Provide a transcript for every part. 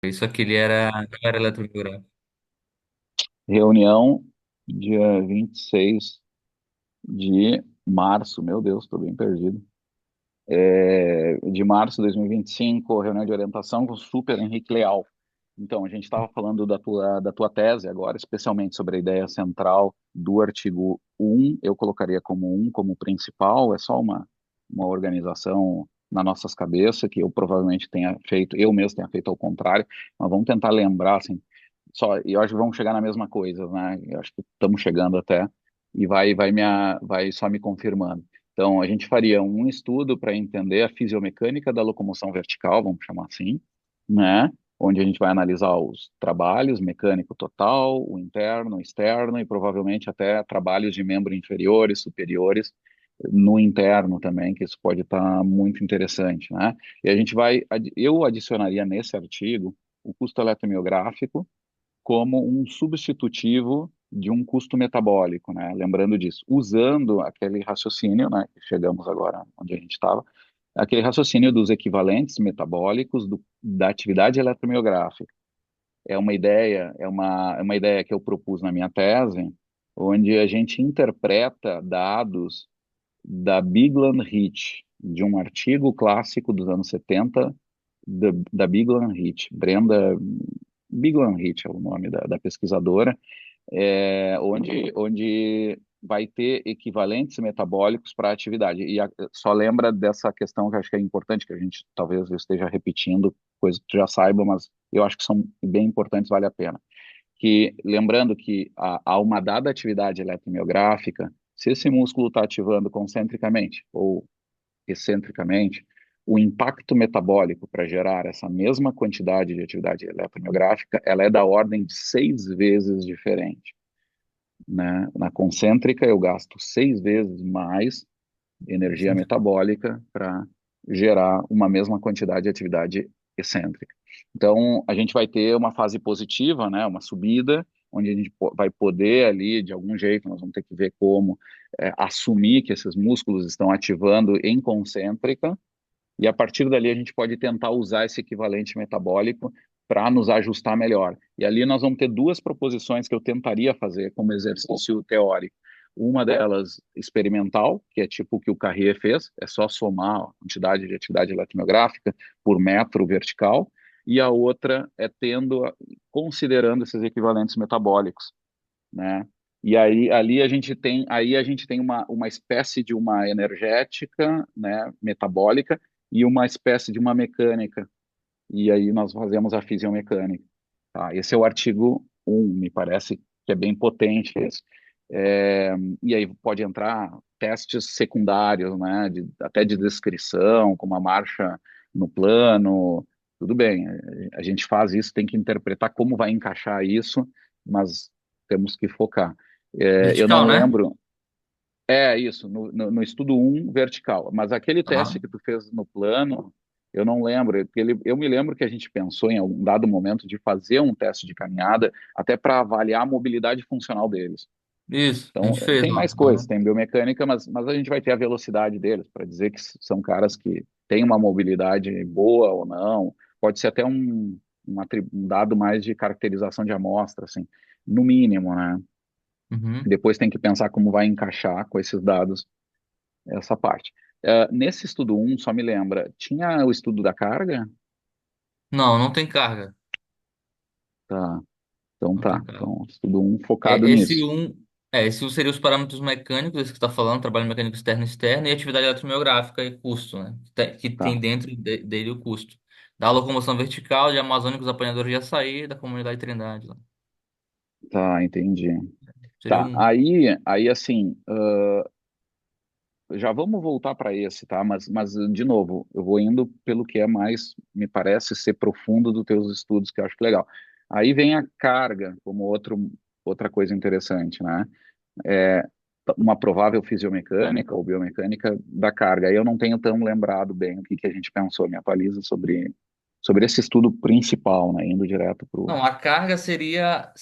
Isso aqui ele era, não era eletromiográfico. Reunião dia 26 de março, meu Deus, estou bem perdido. De março de 2025, reunião de orientação com o Super Henrique Leal. Então, a gente estava falando da tua tese agora, especialmente sobre a ideia central do artigo 1. Eu colocaria como um como principal, é só uma organização nas nossas cabeças, que eu provavelmente tenha feito, eu mesmo tenha feito ao contrário, mas vamos tentar lembrar, assim, só, e eu acho que vamos chegar na mesma coisa, né? Eu acho que estamos chegando até, e vai só me confirmando. Então, a gente faria um estudo para entender a fisiomecânica da locomoção vertical, vamos chamar assim, né? Onde a gente vai analisar os trabalhos, mecânico total, o interno, o externo e provavelmente até trabalhos de membro inferiores, superiores, no interno também, que isso pode estar muito interessante, né? E a gente eu adicionaria nesse artigo o custo eletromiográfico como um substitutivo de um custo metabólico, né? Lembrando disso, usando aquele raciocínio, né, que chegamos agora onde a gente estava, aquele raciocínio dos equivalentes metabólicos da atividade eletromiográfica. É uma ideia que eu propus na minha tese, onde a gente interpreta dados da Biglan-Rich, de um artigo clássico dos anos 70 da Biglan-Rich. Brenda Biglan-Rich é o nome da pesquisadora, onde vai ter equivalentes metabólicos para a atividade. Só lembra dessa questão que eu acho que é importante, que a gente talvez eu esteja repetindo, coisas que tu já saiba, mas eu acho que são bem importantes, vale a pena. Que, lembrando que a uma dada atividade eletromiográfica, se esse músculo está ativando concentricamente ou excentricamente, o impacto metabólico para gerar essa mesma quantidade de atividade eletromiográfica, ela é da ordem de 6 vezes diferente, né? Na concêntrica, eu gasto 6 vezes mais energia Sim. metabólica para gerar uma mesma quantidade de atividade excêntrica. Então, a gente vai ter uma fase positiva, né? Uma subida, onde a gente vai poder ali, de algum jeito, nós vamos ter que ver como assumir que esses músculos estão ativando em concêntrica, e a partir dali a gente pode tentar usar esse equivalente metabólico para nos ajustar melhor. E ali nós vamos ter duas proposições que eu tentaria fazer como exercício teórico. Uma delas experimental, que é tipo o que o Carrier fez, é só somar a quantidade de atividade eletromiográfica por metro vertical, e a outra é considerando esses equivalentes metabólicos, né? E aí ali a gente tem uma espécie de uma energética, né, metabólica e uma espécie de uma mecânica. E aí nós fazemos a fisiomecânica. Tá? Esse é o artigo 1, me parece que é bem potente esse. É, e aí pode entrar testes secundários, né, até de descrição, como a marcha no plano, tudo bem. A gente faz isso, tem que interpretar como vai encaixar isso, mas temos que focar. Eu Vertical, não né? lembro. Isso, no estudo um vertical. Mas aquele Tá. teste que tu fez no plano, eu não lembro. Porque eu me lembro que a gente pensou em algum dado momento de fazer um teste de caminhada até para avaliar a mobilidade funcional deles. Isso, a Então, gente fez tem lá. mais coisas, Aham. tem biomecânica, mas a gente vai ter a velocidade deles, para dizer que são caras que têm uma mobilidade boa ou não. Pode ser até um dado mais de caracterização de amostra, assim, no mínimo, né? Uhum. Depois tem que pensar como vai encaixar com esses dados essa parte. Nesse estudo um só me lembra, tinha o estudo da carga? Não, não tem carga. Tá, então Não tem tá. carga. Então, estudo um focado É, esse nisso. um, esse um seria os parâmetros mecânicos, esse que está falando, trabalho mecânico externo e externo, e atividade eletromiográfica e custo, né? Que tem Tá, dentro dele o custo. Da locomoção vertical, de amazônicos apanhadores de açaí, da comunidade Trindade lá. tá, entendi. Seria Tá, um. aí assim, já vamos voltar para esse, tá? Mas, de novo, eu vou indo pelo que é mais, me parece ser profundo dos teus estudos, que eu acho legal. Aí vem a carga como outra coisa interessante, né? É, uma provável fisiomecânica ou biomecânica da carga. Aí eu não tenho tão lembrado bem o que que a gente pensou. Me atualiza sobre esse estudo principal, né? Indo direto para o. Não, a carga seria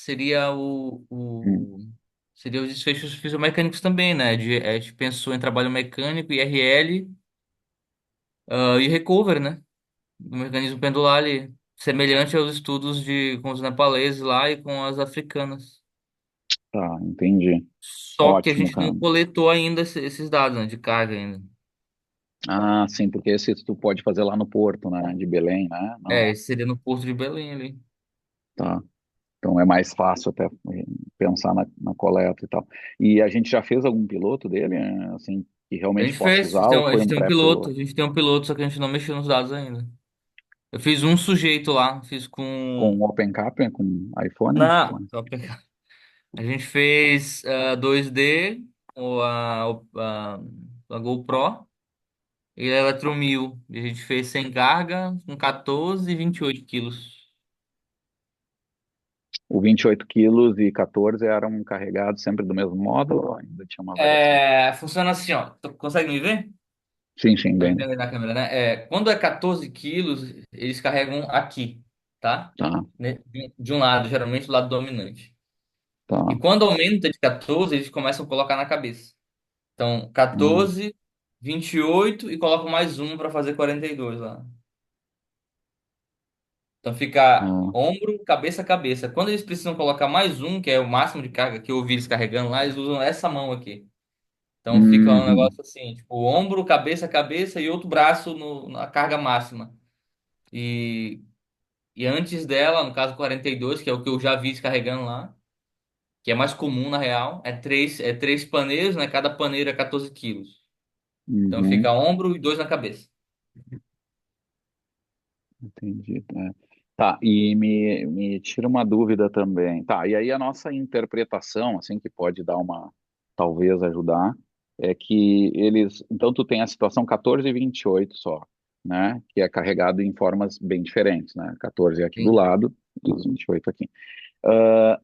os desfechos fisiomecânicos também, né? A gente pensou em trabalho mecânico, IRL, e recovery, né? Do mecanismo pendular ali. semelhante aos estudos com os nepaleses lá e com as africanas. Tá, entendi. Só que a Ótimo, gente cara. não coletou ainda esses dados, né, de carga ainda. Ah, sim, porque esse tu pode fazer lá no porto, né, de Belém, né? É, Não, esse seria no Porto de Belém ali. tá. Então é mais fácil até pensar na coleta e tal. E a gente já fez algum piloto dele, assim, que A realmente gente possa fez, usar, ou a foi gente um tem um piloto, a pré-piloto? gente tem um piloto, só que a gente não mexeu nos dados ainda. Eu fiz um sujeito lá, fiz com. Com OpenCap, com iPhone? Não, só pegar. A gente fez 2D com a GoPro e a Electron 1000. E a gente fez sem carga com 14 e 28 quilos. O 28 quilos e 14 eram carregados sempre do mesmo modo, ou ainda tinha uma variação? É, funciona assim, ó. Tu consegue me ver? Sim, sim, Tá me bem. entendendo na câmera, né? Quando é 14 quilos, eles carregam aqui, tá? Tá, De um lado, geralmente o lado dominante. E tá. quando aumenta de 14, eles começam a colocar na cabeça. Então, Hum, 14, 28 e colocam mais um para fazer 42 lá. Então fica ah, ombro, cabeça, cabeça. Quando eles precisam colocar mais um, que é o máximo de carga que eu ouvi eles carregando lá, eles usam essa mão aqui. Então fica um uhum, negócio assim, tipo, ombro, cabeça, cabeça e outro braço na carga máxima. E, e antes dela, no caso 42, que é o que eu já vi eles carregando lá, que é mais comum na real, é três paneiros, né? Cada paneiro é 14 quilos. Então uhum. fica ombro e dois na cabeça. Entendi. Tá, e me tira uma dúvida também. Tá, e aí a nossa interpretação, assim, que pode dar uma, talvez ajudar, é que eles, então tu tem a situação 14 e 28 só, né, que é carregado em formas bem diferentes, né, 14 aqui do Sim. lado e os 28 aqui.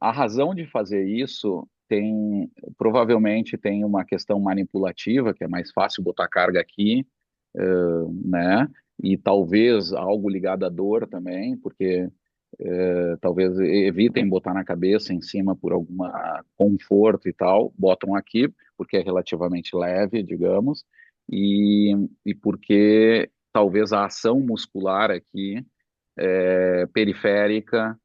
A razão de fazer isso tem, provavelmente tem uma questão manipulativa, que é mais fácil botar carga aqui, né? E talvez algo ligado à dor também, porque talvez evitem botar na cabeça em cima por alguma conforto e tal, botam aqui porque é relativamente leve, digamos, e porque talvez a ação muscular aqui periférica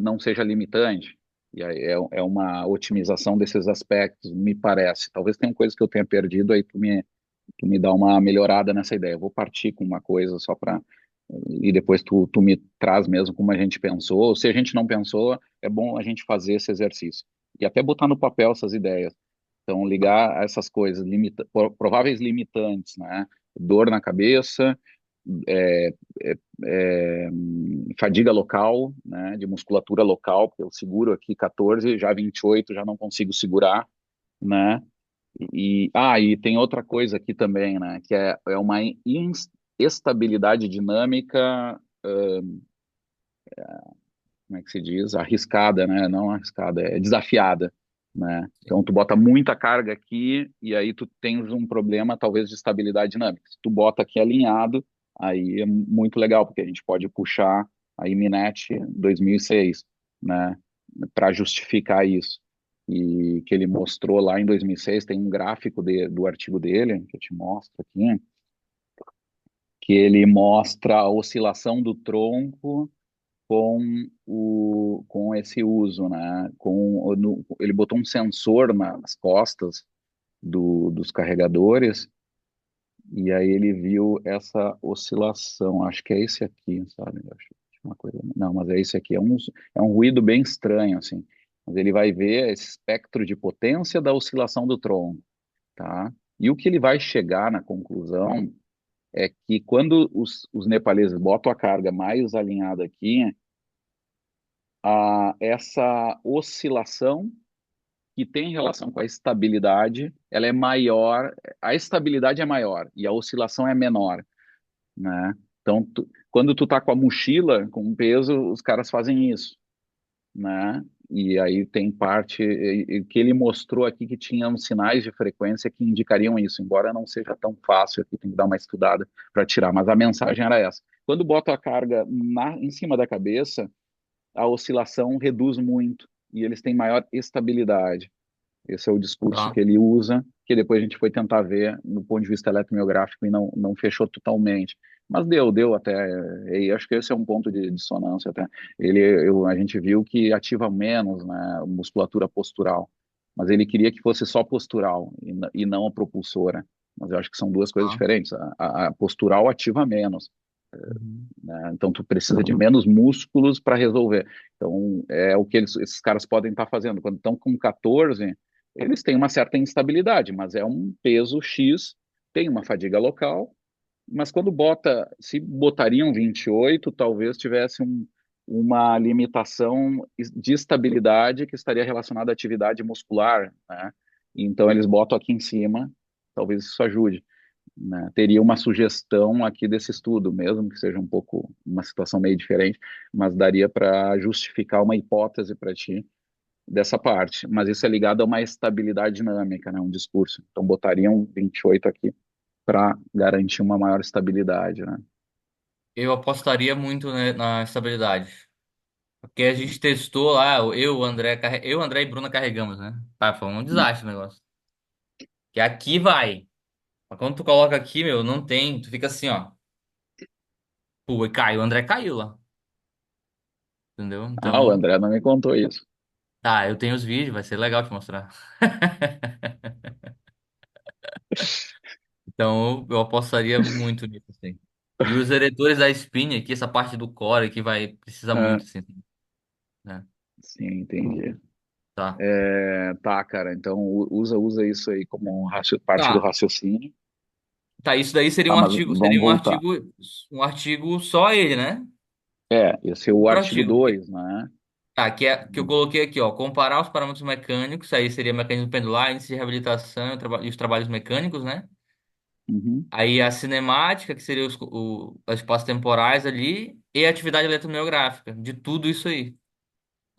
não seja limitante. E aí é uma otimização desses aspectos, me parece. Talvez tenha coisas que eu tenha perdido, aí tu me dá uma melhorada nessa ideia. Eu vou partir com uma coisa só para. E depois tu me traz mesmo como a gente pensou. Ou se a gente não pensou, é bom a gente fazer esse exercício. E até botar no papel essas ideias. Então, ligar essas coisas, prováveis limitantes, né? Dor na cabeça, é, é, fadiga local, né? De musculatura local, porque eu seguro aqui 14, já 28 já não consigo segurar, né? E tem outra coisa aqui também, né? Que é uma estabilidade dinâmica, como é que se diz? Arriscada, né? Não arriscada, é desafiada, né? Então tu bota muita carga aqui e aí tu tens um problema talvez de estabilidade dinâmica. Se tu bota aqui alinhado, aí é muito legal, porque a gente pode puxar a Iminete 2006, né? Para justificar isso. E que ele mostrou lá em 2006, tem um gráfico do artigo dele, que eu te mostro aqui, que ele mostra a oscilação do tronco com esse uso, né? Ele botou um sensor nas costas dos carregadores e aí ele viu essa oscilação. Acho que é esse aqui, sabe? Acho que é uma coisa. Não, mas é esse aqui. É um ruído bem estranho, assim. Mas ele vai ver esse espectro de potência da oscilação do tronco, tá? E o que ele vai chegar na conclusão é que quando os nepaleses botam a carga mais alinhada aqui, essa oscilação que tem relação com a estabilidade, ela é maior, a estabilidade é maior e a oscilação é menor, né? Então, quando tu tá com a mochila, com um peso, os caras fazem isso, né? E aí tem parte que ele mostrou aqui que tinha uns sinais de frequência que indicariam isso, embora não seja tão fácil aqui, tem que dar uma estudada para tirar, mas a mensagem era essa. Quando bota a carga em cima da cabeça, a oscilação reduz muito e eles têm maior estabilidade. Esse é o discurso que Tá. ele usa, que depois a gente foi tentar ver no ponto de vista eletromiográfico e não fechou totalmente. Mas deu até, e acho que esse é um ponto de dissonância até. A gente viu que ativa menos, né, musculatura postural, mas ele queria que fosse só postural e não a propulsora. Mas eu acho que são duas coisas Ah. diferentes. A postural ativa menos, Uhum. né? Então tu precisa de menos músculos para resolver. Então é o que esses caras podem estar fazendo. Quando estão com 14, eles têm uma certa instabilidade, mas é um peso X, tem uma fadiga local, mas quando se botariam 28, talvez tivesse uma limitação de estabilidade que estaria relacionada à atividade muscular, né? Então eles botam aqui em cima, talvez isso ajude, né? Teria uma sugestão aqui desse estudo, mesmo que seja um pouco uma situação meio diferente, mas daria para justificar uma hipótese para ti dessa parte. Mas isso é ligado a uma estabilidade dinâmica, né? Um discurso. Então botariam 28 aqui para garantir uma maior estabilidade, né? Eu apostaria muito, né, na estabilidade. Porque a gente testou lá, eu, o André e Bruna carregamos, né? Tá, foi um desastre o negócio. Que aqui vai. Mas quando tu coloca aqui, meu, não tem. Tu fica assim, ó. Pô, e caiu. O André caiu lá. Entendeu? Ah, o Então, André não me contou isso. tá, eu tenho os vídeos, vai ser legal te mostrar. Então, eu apostaria muito nisso, assim. E os eretores da espinha aqui, essa parte do core que vai precisar Ah, muito, assim, né? sim, entendi. Tá. Tá, cara, então usa isso aí como parte do Tá. raciocínio. Tá, isso daí Tá, mas vamos voltar. um artigo só ele, né? Esse é o Outro artigo artigo. 2, né? Tá, que eu coloquei aqui, ó. Comparar os parâmetros mecânicos, aí seria mecanismo pendular, índice de reabilitação e os trabalhos mecânicos, né? Uhum. Aí a cinemática, que seria os espaços temporais ali, e a atividade eletromiográfica, de tudo isso aí.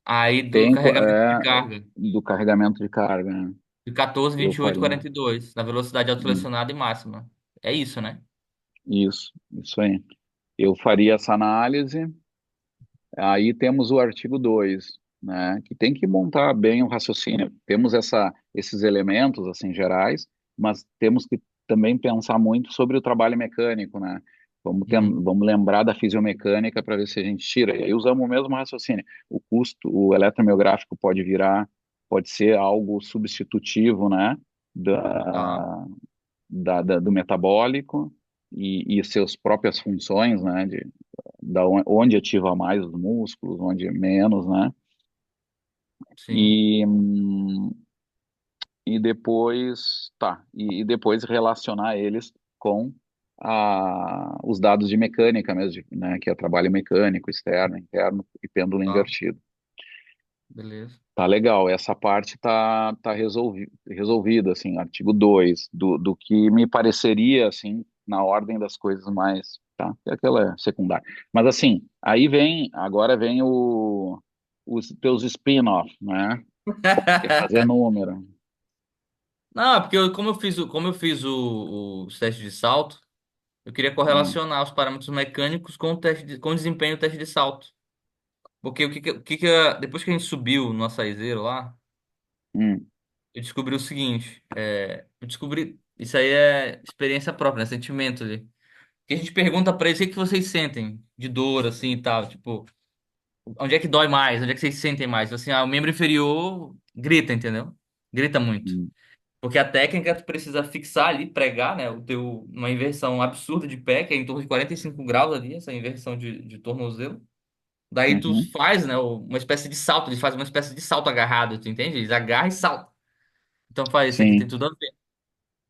Aí do Tempo carregamento de carga, do carregamento de carga, né? de 14, Eu 28, faria 42, na velocidade hum, autoselecionada e máxima. É isso, né? isso aí. Eu faria essa análise. Aí temos o artigo 2, né, que tem que montar bem o raciocínio. Temos esses elementos assim gerais, mas temos que também pensar muito sobre o trabalho mecânico, né? Uhum. Vamos lembrar da fisiomecânica para ver se a gente tira. E aí usamos o mesmo raciocínio. O custo, o eletromiográfico pode ser algo substitutivo, né, Tá, da, do metabólico e seus próprias funções, né, onde ativa mais os músculos, onde menos, né? sim. E, hum, e depois, e depois relacionar eles com os dados de mecânica mesmo, né? Que é trabalho mecânico, externo, interno e pêndulo Tá, invertido. beleza. Tá legal, essa parte tá resolvida, assim, artigo 2 do que me pareceria, assim, na ordem das coisas mais, tá? Que aquela é secundária. Mas, assim, agora vem os teus spin-off, né? Que é fazer número. Não, é porque como eu fiz os testes de salto, eu queria Hum, correlacionar os parâmetros mecânicos com com o desempenho do teste de salto. Porque depois que a gente subiu no açaizeiro lá, hum, eu descobri o seguinte, eu descobri, isso aí é experiência própria, né? Sentimento ali. Que a gente pergunta pra eles o que que vocês sentem de dor, assim, e tal, tipo, onde é que dói mais, onde é que vocês sentem mais? Assim, o membro inferior grita, entendeu? Grita muito. hum, Porque a técnica tu precisa fixar ali, pregar, né, uma inversão absurda de pé, que é em torno de 45 graus ali, essa inversão de tornozelo. Daí tu uhum. faz, né, uma espécie de salto, eles fazem uma espécie de salto agarrado, tu entende? Eles agarram e saltam. Então faz isso aqui, tem Sim, tudo a ver.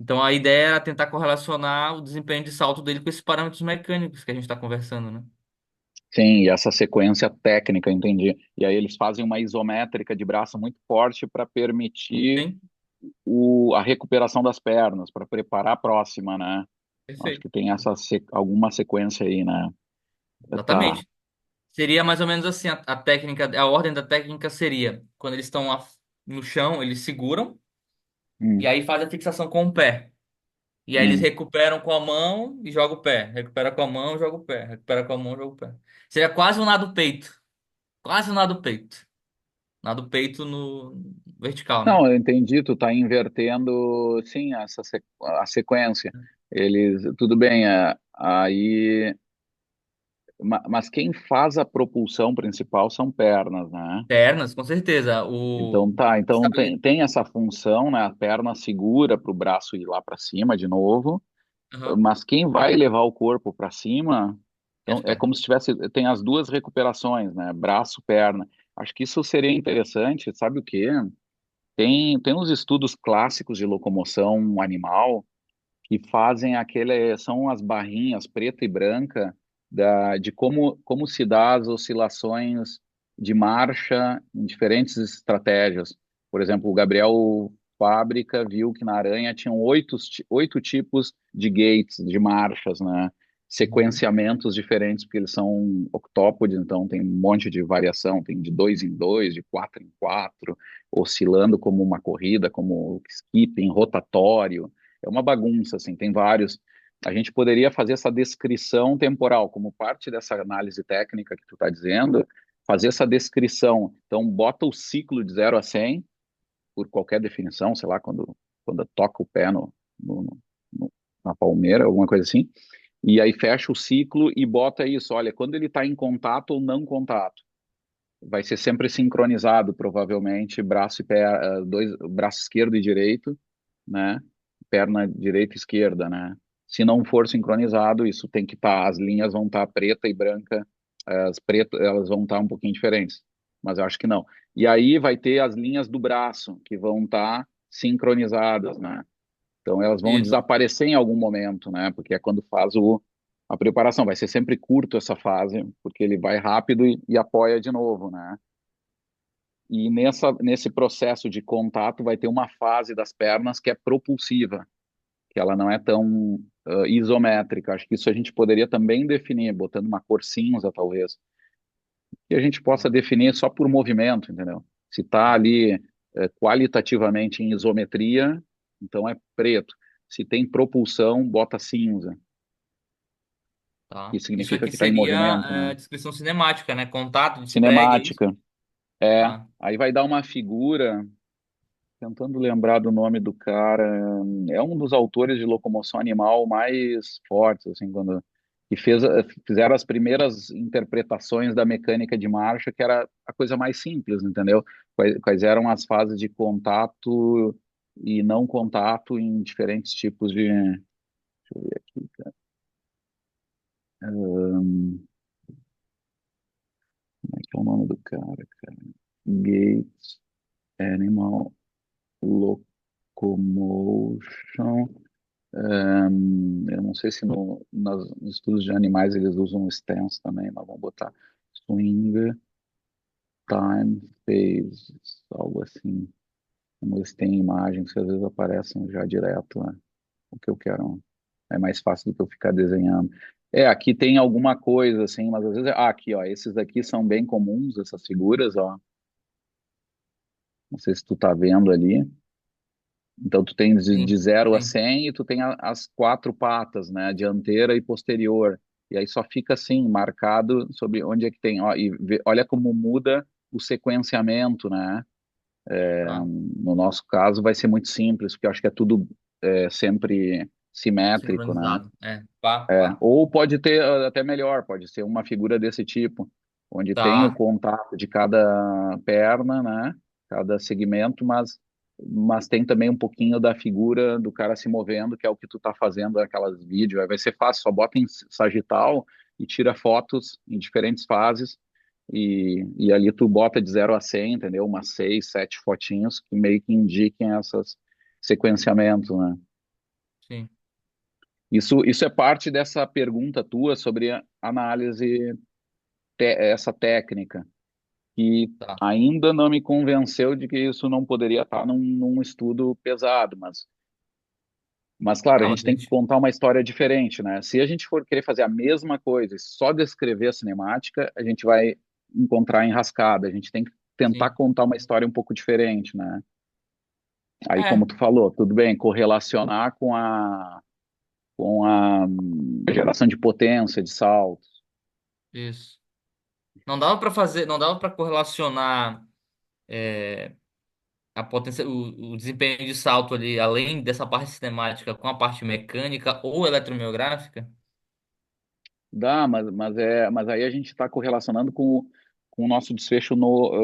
Então a ideia era tentar correlacionar o desempenho de salto dele com esses parâmetros mecânicos que a gente está conversando, né? sim, e essa sequência técnica, entendi. E aí eles fazem uma isométrica de braço muito forte para permitir Sim, a recuperação das pernas, para preparar a próxima, né? Acho perfeito. que tem alguma sequência aí, né? Tá. Exatamente. Seria mais ou menos assim a técnica, a ordem da técnica seria, quando eles estão no chão, eles seguram e Hum, aí fazem a fixação com o pé. E aí eles hum. recuperam com a mão e jogam o pé. Recupera com a mão, joga o pé. Recupera com a mão, joga o pé. Seria quase um nado peito. Quase um nado peito. Nado peito no vertical, né? Não, eu entendi, tu tá invertendo, sim, a sequência. Tudo bem, Aí, mas quem faz a propulsão principal são pernas, né? Pernas, com certeza. Então tá, então tem essa função, né? A perna segura para o braço ir lá para cima de novo, Aham. mas quem vai levar o corpo para cima, E as então é pernas. como se tivesse, tem as duas recuperações, né? Braço, perna. Acho que isso seria interessante, sabe o quê? Tem uns estudos clássicos de locomoção animal que fazem aquele, são as barrinhas preta e branca de como se dá as oscilações de marcha em diferentes estratégias. Por exemplo, o Gabriel Fábrica viu que na aranha tinham oito tipos de gates, de marchas, né? Uhum. Sequenciamentos diferentes, porque eles são octópodes, então tem um monte de variação, tem de dois em dois, de quatro em quatro, oscilando como uma corrida, como skipping, rotatório. É uma bagunça, assim, tem vários. A gente poderia fazer essa descrição temporal, como parte dessa análise técnica que tu está dizendo, fazer essa descrição. Então, bota o ciclo de 0 a 100 por qualquer definição, sei lá, quando toca o pé no- no- na palmeira, alguma coisa assim, e aí fecha o ciclo e bota isso, olha, quando ele está em contato ou não contato. Vai ser sempre sincronizado, provavelmente, braço e pé, dois, braço esquerdo e direito, né? Perna direita e esquerda, né? Se não for sincronizado, isso tem que estar, as linhas vão estar preta e branca, as pretas, elas vão estar um pouquinho diferentes, mas eu acho que não. E aí vai ter as linhas do braço, que vão estar sincronizadas, né? Então elas vão Isso. desaparecer em algum momento, né? Porque é quando faz a preparação. Vai ser sempre curto essa fase, porque ele vai rápido e apoia de novo, né? E nesse processo de contato vai ter uma fase das pernas que é propulsiva, que ela não é tão isométrica. Acho que isso a gente poderia também definir, botando uma cor cinza, talvez, que a gente possa Tá. definir só por movimento, entendeu? Se está Tá. ali qualitativamente em isometria, então é preto. Se tem propulsão, bota cinza, Tá. que Isso significa aqui que está em seria movimento, né? descrição cinemática, né? Contato de Sprague, é isso? Cinemática, é. Tá. Aí vai dar uma figura. Tentando lembrar do nome do cara, é um dos autores de locomoção animal mais fortes, assim, que fizeram as primeiras interpretações da mecânica de marcha, que era a coisa mais simples, entendeu? Quais eram as fases de contato e não contato em diferentes tipos de. Deixa eu ver aqui, cara. Como é que é o nome do cara, cara? Gates Animal Locomotion. Eu não sei se nos estudos de animais eles usam stance também, mas vamos botar swing, time, phase, algo assim. Como eles têm imagens que às vezes aparecem já direto, né? O que eu quero é mais fácil do que eu ficar desenhando. É, aqui tem alguma coisa assim, mas às vezes, aqui, ó, esses daqui são bem comuns, essas figuras, ó. Não sei se tu tá vendo ali. Então, tu tem de Sim. 0 a Sim. 100 e tu tem as quatro patas, né? Dianteira e posterior. E aí só fica assim, marcado sobre onde é que tem. Ó, e olha como muda o sequenciamento, né? Tá. No nosso caso vai ser muito simples, porque eu acho que é tudo sempre simétrico, né? Sincronizado. É. Pá, pá. Ou pode ter até melhor, pode ser uma figura desse tipo, onde tem o Tá. contato de cada perna, né? Cada segmento, mas tem também um pouquinho da figura do cara se movendo, que é o que tu tá fazendo aquelas vídeos. Aí vai ser fácil, só bota em sagital e tira fotos em diferentes fases. E ali tu bota de 0 a 100, entendeu? Umas 6, 7 fotinhos que meio que indiquem esses sequenciamentos, né? Sim. Isso é parte dessa pergunta tua sobre a análise, essa técnica, que Tá. ainda não me convenceu de que isso não poderia estar num estudo pesado, mas claro, a Ah, mas gente a tem que gente. contar uma história diferente, né? Se a gente for querer fazer a mesma coisa e só descrever a cinemática, a gente vai encontrar enrascada, a gente tem que tentar Sim. contar uma história um pouco diferente, né? Aí, como É. tu falou, tudo bem, correlacionar com a geração de potência, de salto. Isso. Não dava para fazer, não dava para correlacionar a potência, o desempenho de salto ali, além dessa parte cinemática, com a parte mecânica ou eletromiográfica? dá, mas aí a gente está correlacionando com o nosso desfecho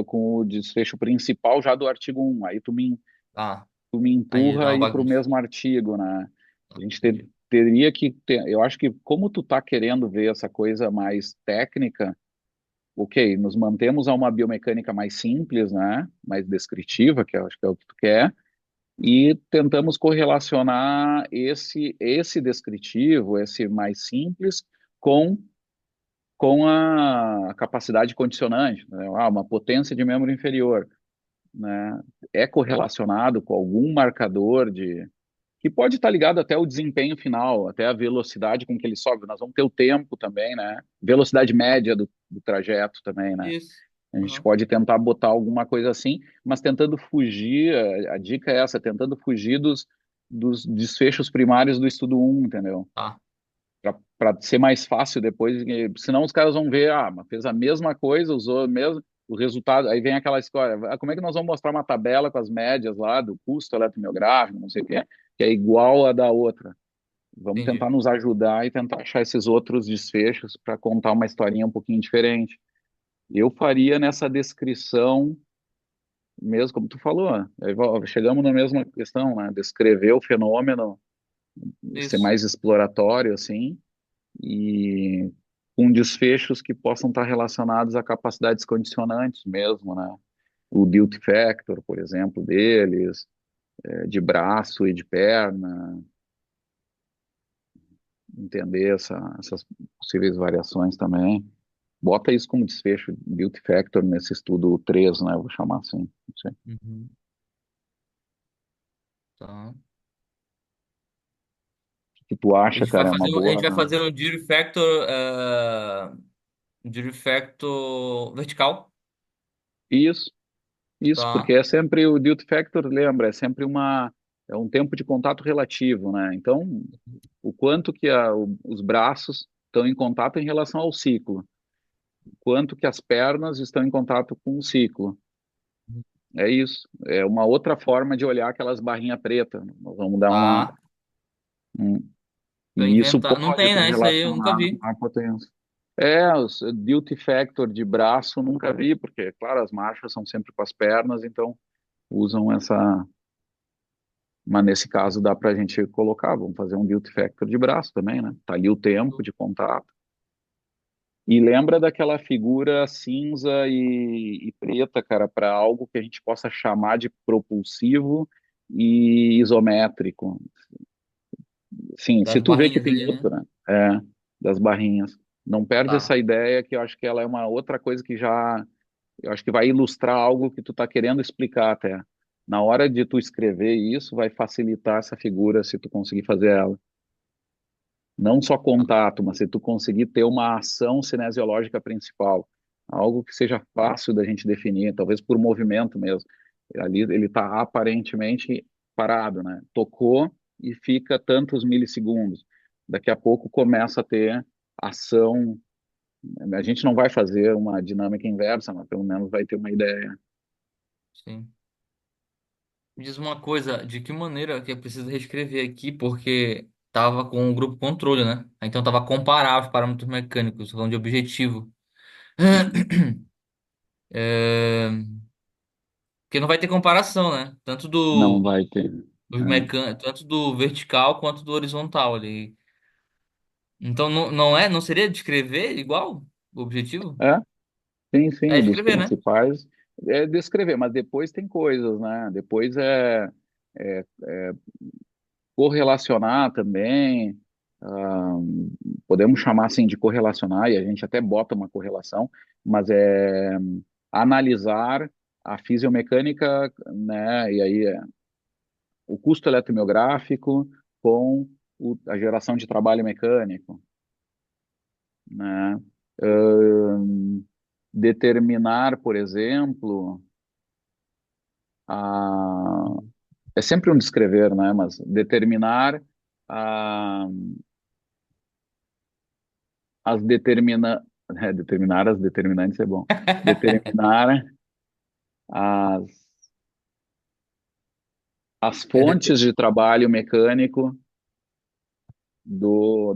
com o desfecho principal já do artigo 1. Aí Ah, tu me aí dá empurra uma aí para o bagunça. mesmo artigo, né? A gente Entendi. teria que ter, eu acho que como tu tá querendo ver essa coisa mais técnica, ok, nos mantemos a uma biomecânica mais simples, né? Mais descritiva, que eu acho que é o que tu quer, e tentamos correlacionar esse descritivo, esse mais simples, com a capacidade condicionante, né? Uma potência de membro inferior, né? É correlacionado com algum marcador de que pode estar ligado até ao desempenho final, até a velocidade com que ele sobe. Nós vamos ter o tempo também, né? Velocidade média do trajeto também, né? Isso. A gente Aham. pode tentar botar alguma coisa assim, mas tentando fugir, a dica é essa, tentando fugir dos desfechos primários do estudo um, entendeu? Tá. Para ser mais fácil depois, senão os caras vão ver, mas fez a mesma coisa, usou o mesmo, o resultado, aí vem aquela história, como é que nós vamos mostrar uma tabela com as médias lá do custo eletromiográfico, não sei o quê, que é igual a da outra? Vamos Entendi. tentar nos ajudar e tentar achar esses outros desfechos para contar uma historinha um pouquinho diferente. Eu faria nessa descrição, mesmo como tu falou, chegamos na mesma questão, né? Descrever o fenômeno, ser Isso. mais exploratório, assim, e com desfechos que possam estar relacionados a capacidades condicionantes mesmo, né? O tilt factor, por exemplo, deles, de braço e de perna, entender essas possíveis variações também. Bota isso como desfecho, tilt factor, nesse estudo 3, né? Eu vou chamar assim. Não sei. O Uhum. Tá. que tu A acha, gente vai cara? É uma fazer, a gente boa. vai fazer um Jury Factor vertical. Isso, isso, porque Tá. é sempre o tilt factor, lembra? É um tempo de contato relativo, né? Então, o quanto que os braços estão em contato em relação ao ciclo, quanto que as pernas estão em contato com o ciclo. É isso. É uma outra forma de olhar aquelas barrinhas pretas. Nós vamos dar Tá. um- Pra e isso inventar. Não pode tem, estar né? Isso aí eu nunca relacionado vi. com a potência. Os tilt factor de braço nunca vi, porque, claro, as marchas são sempre com as pernas, então usam essa. Mas nesse caso dá para a gente colocar, vamos fazer um tilt factor de braço também, né? Tá ali o tempo de contato. E lembra daquela figura cinza e preta, cara, para algo que a gente possa chamar de propulsivo e isométrico. Sim, se Das tu vê que barrinhas tem ali, né? outra, das barrinhas, não perde essa Tá. ideia que eu acho que ela é uma outra coisa que eu acho que vai ilustrar algo que tu tá querendo explicar até. Na hora de tu escrever isso, vai facilitar essa figura se tu conseguir fazer ela. Não só contato, mas se tu conseguir ter uma ação cinesiológica principal, algo que seja fácil da gente definir, talvez por movimento mesmo. Ali ele está aparentemente parado, né? Tocou e fica tantos milissegundos. Daqui a pouco começa a ter ação. A gente não vai fazer uma dinâmica inversa, mas pelo menos vai ter uma ideia. Sim. Me diz uma coisa, de que maneira que eu preciso reescrever aqui, porque tava com o grupo controle, né? Então tava comparar os parâmetros mecânicos, falando de objetivo. É, porque não vai ter comparação, né? Não vai ter. Tanto do vertical quanto do horizontal ali. Então não seria descrever igual o objetivo? É, sim, sim, É o dos escrever, né? principais é descrever, mas depois tem coisas, né? Depois é correlacionar também, ah, podemos chamar assim de correlacionar, e a gente até bota uma correlação, mas é analisar a fisiomecânica, né? E aí o custo eletromiográfico com a geração de trabalho mecânico, né? Determinar, por exemplo, a... é sempre um descrever, né? Mas determinar a as determina... determinar as determinantes é bom. Determinar as, as É de- fontes de trabalho mecânico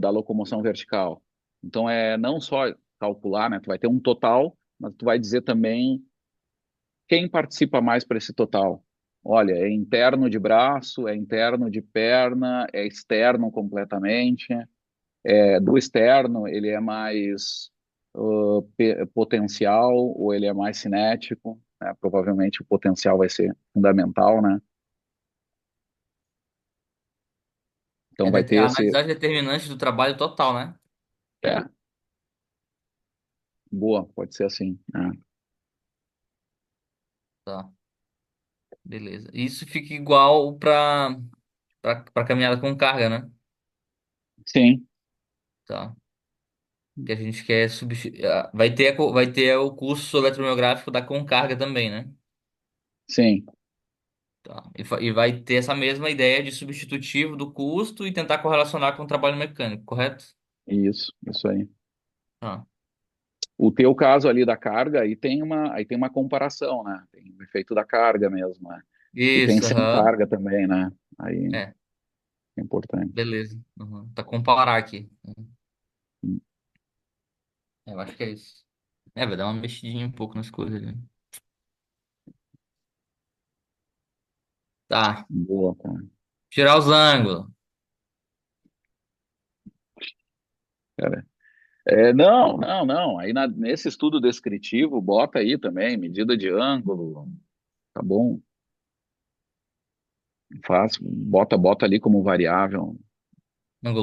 da locomoção vertical. Então é não só calcular, né? Tu vai ter um total, mas tu vai dizer também quem participa mais para esse total. Olha, é interno de braço, é interno de perna, é externo completamente. É, do externo, ele é mais potencial ou ele é mais cinético, né? Provavelmente o potencial vai ser fundamental, né? Então vai ter A esse. analisar determinantes do trabalho total, né? É, boa, pode ser assim, né? Tá, beleza. Isso fica igual para caminhada com carga, né? Sim, Tá. Que a gente quer substituir. Vai ter o curso eletromiográfico da com carga também, né? sim, Tá. E vai ter essa mesma ideia de substitutivo do custo e tentar correlacionar com o trabalho mecânico, correto? isso aí. Tá. O teu caso ali da carga, aí tem uma comparação, né? Tem o efeito da carga mesmo, né? E tem Isso, sem aham. carga também, né? Aí É, é importante. beleza. Uhum. Tá comparar aqui. É, eu acho que é isso. É, vai dar uma mexidinha um pouco nas coisas ali. Tá. Boa, cara. Tirar os ângulos. Cara, não, não, não. Aí nesse estudo descritivo, bota aí também medida de ângulo, tá bom? Bota ali como variável.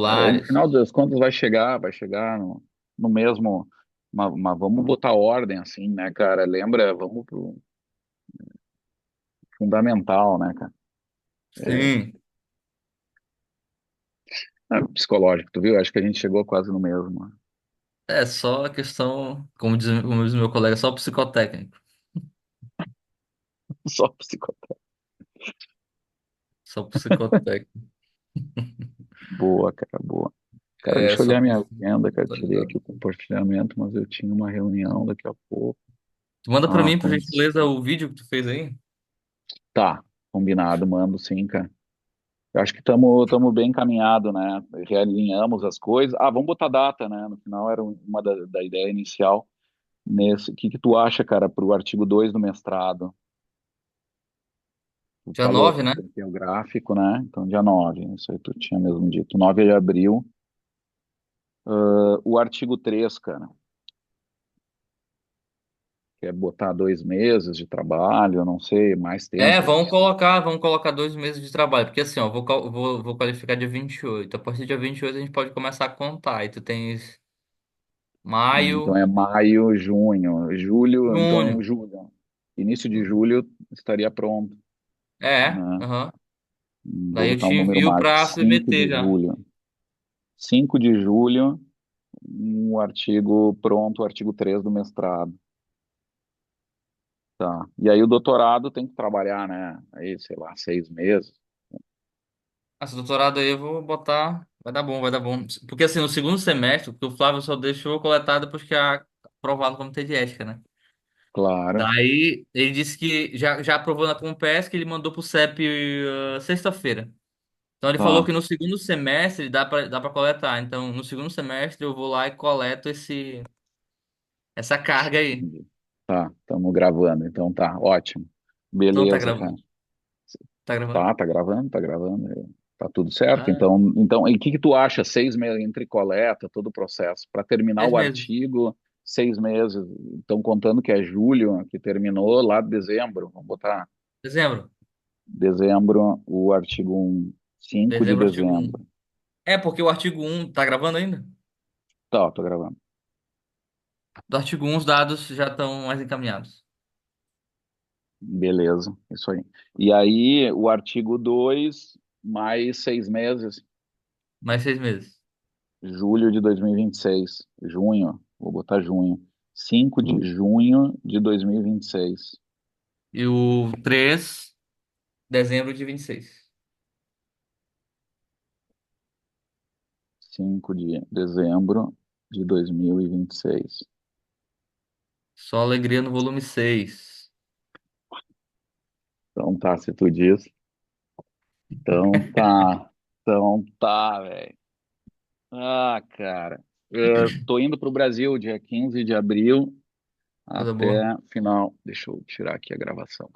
É, no Angulares. final das contas vai chegar no mesmo, mas vamos botar ordem assim, né, cara? Lembra, vamos pro fundamental, né, cara? Sim. Psicológico, tu viu? Acho que a gente chegou quase no mesmo. É só a questão, como diz meu colega, só psicotécnico. Só psicológico. Só psicotécnico. Boa, cara, boa. Cara, É, deixa eu só olhar por minha isso. agenda, cara. Tá Tirei ligado? aqui o compartilhamento, mas eu tinha uma reunião daqui a pouco. Tu manda pra Ah, mim, por gentileza, o vídeo que tu fez aí? tá, combinado, mando sim, cara. Eu acho que estamos bem encaminhado, né? Realinhamos as coisas. Ah, vamos botar data, né? No final era uma da ideia inicial. O que tu acha, cara, para o artigo 2 do mestrado? Tu Dia falou 9, que né? tem que ter o gráfico, né? Então, dia 9, isso aí tu tinha mesmo dito. 9 de abril. O artigo 3, cara, quer botar 2 meses de trabalho, eu não sei, mais É, tempo. vamos colocar 2 meses de trabalho, porque assim, ó, vou qualificar dia 28. A partir do dia 28 a gente pode começar a contar. E tu tens Então maio, é maio, junho, julho, então junho. julho. Início de julho estaria pronto, né? Aham. Vou Daí eu botar te um número envio mágico, pra 5 submeter de já. julho. 5 de julho, um artigo pronto, o artigo 3 do mestrado. Tá. E aí o doutorado tem que trabalhar, né? Aí, sei lá, 6 meses. Esse doutorado aí eu vou botar. Vai dar bom, vai dar bom. Porque assim, no segundo semestre, porque o Flávio só deixou coletar depois que é aprovado no comitê de ética, né? Claro. Daí ele disse que já aprovou na Compesc, ele mandou pro CEP sexta-feira. Então ele falou Tá. que no segundo semestre dá pra coletar. Então no segundo semestre eu vou lá e coleto essa carga aí. Entendi. Tá, estamos gravando, então tá, ótimo. Então tá Beleza, cara. gravando. Tá gravando? Tá gravando, tá gravando. Tá tudo certo. Ah, Então, e o que que tu acha? 6 meses entre coleta, todo o processo, para terminar 6 meses. o artigo, 6 meses. Estão contando que é julho, que terminou lá de dezembro. Vamos botar Dezembro. dezembro, o artigo 1, 5 de Dezembro, artigo 1. dezembro. É, porque o artigo 1 tá gravando ainda? Tá, tô gravando. Do artigo 1 os dados já estão mais encaminhados. Beleza, isso aí. E aí, o artigo 2 mais 6 meses, Mais 6 meses. julho de 2026. Junho, vou botar junho. 5 de junho de 2026. E o 3 dezembro de 26. 5 de dezembro de 2026. Só alegria no volume 6. Então tá, se tu diz. Então tá. Então tá, velho. Ah, cara. Tô indo para o Brasil dia 15 de abril Coisa até boa. final. Deixa eu tirar aqui a gravação.